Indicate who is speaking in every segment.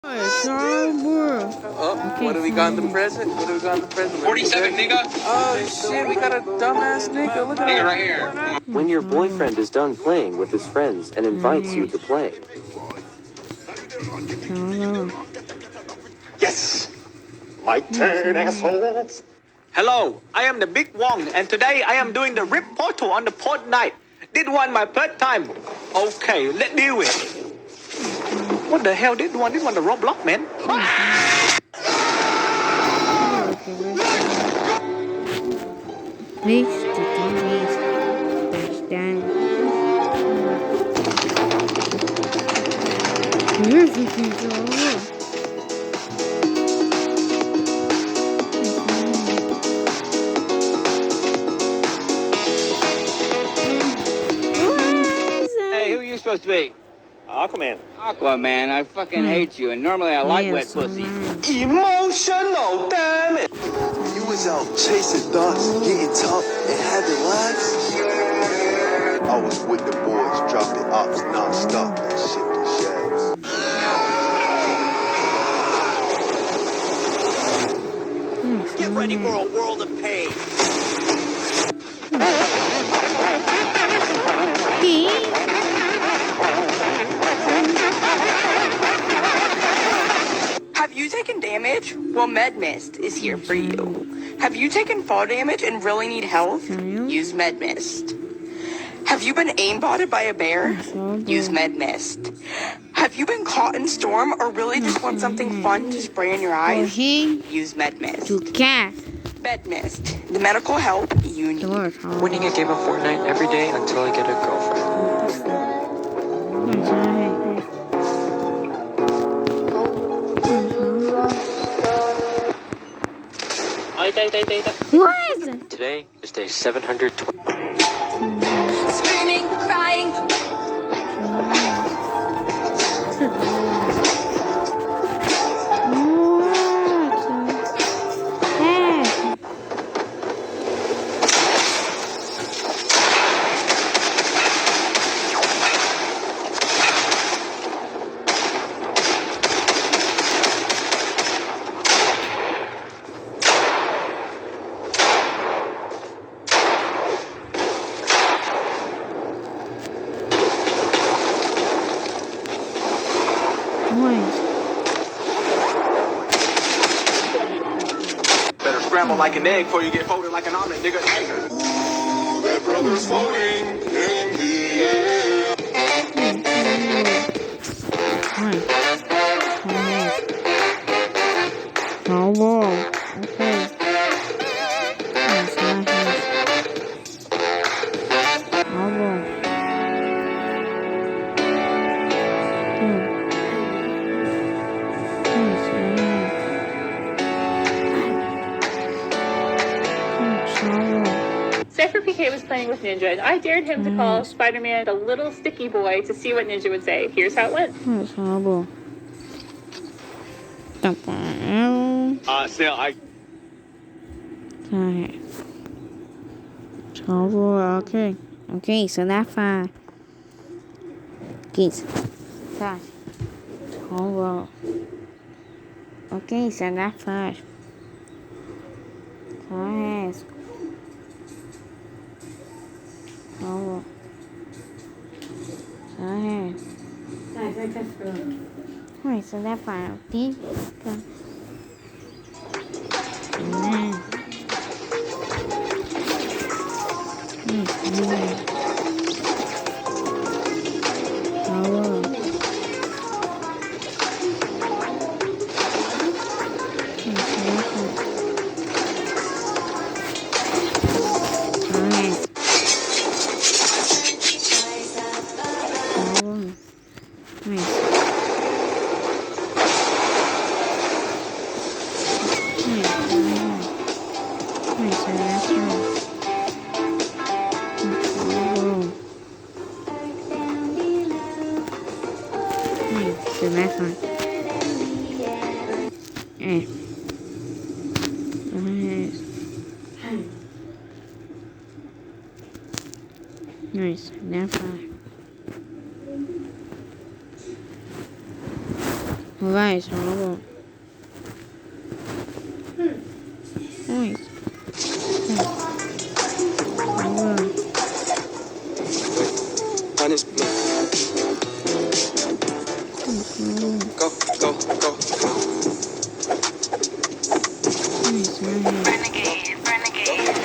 Speaker 1: What do we got in the present?
Speaker 2: 47, nigga.
Speaker 1: Oh shit, we got a dumbass nigga. Look at
Speaker 2: Nigga
Speaker 1: him.
Speaker 2: right here.
Speaker 3: When your boyfriend is done playing with his friends and invites you to play.
Speaker 4: Yes! My turn, assholes!
Speaker 5: Hello, I am the Big Wong, and today I am doing the Rip Portal on the port night. Did one my third time. Okay, let's do it. What the hell? Did one the Roblox, man?
Speaker 2: Hey, who are you supposed to be?
Speaker 4: Aquaman.
Speaker 2: Aquaman, I fucking hate you, and normally I like wet pussy.
Speaker 4: Emotional, damn it!
Speaker 6: You was out chasing thoughts, getting tough, and having laughs. I was with the boys, dropping ops non-stop and shifting shafts.
Speaker 5: Get ready for a world of pain.
Speaker 7: Have you taken damage? Well, Med Mist is here for you. Have you taken fall damage and really need health? Use Med Mist. Have you been aimbotted by a bear? Use Med Mist. Have you been caught in storm or really just want something fun to spray in your eyes? Use Med Mist. Med Mist, the medical help you need.
Speaker 8: Winning a game of Fortnite every day until I get a girlfriend. What? Today is day 720.
Speaker 7: Screaming, crying.
Speaker 5: Better scramble like an egg before you get folded like an omelet, nigga.
Speaker 4: Ooh, that brother's floating in the air.
Speaker 9: Cypher PK was playing with Ninja, and I dared him to call Spider-Man the little sticky boy to see what Ninja would say. Here's how it went.
Speaker 2: Still, I...
Speaker 10: Okay, so that's fine. Kids. Okay, so that's fine. Alright, so that's fine. Okay. Nice, never. Alright. Nice, horrible. Nice.
Speaker 1: Punish me. Go, go, go, go.
Speaker 10: Nice, nice.
Speaker 7: Renegade, renegade.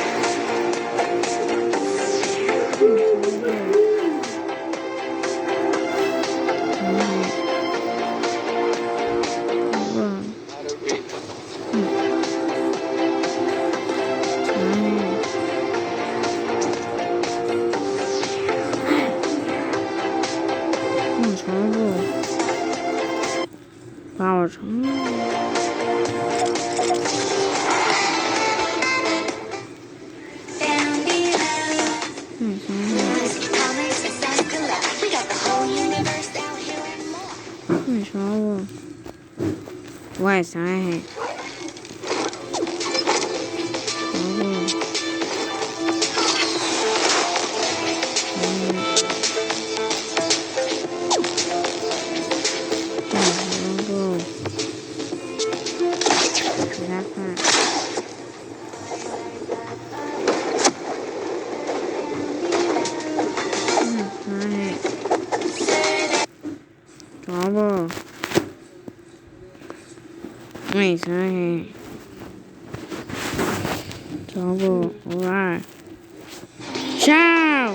Speaker 10: Power. Why is I? Trouble. Nice, nice. Trouble. Alright. Ciao.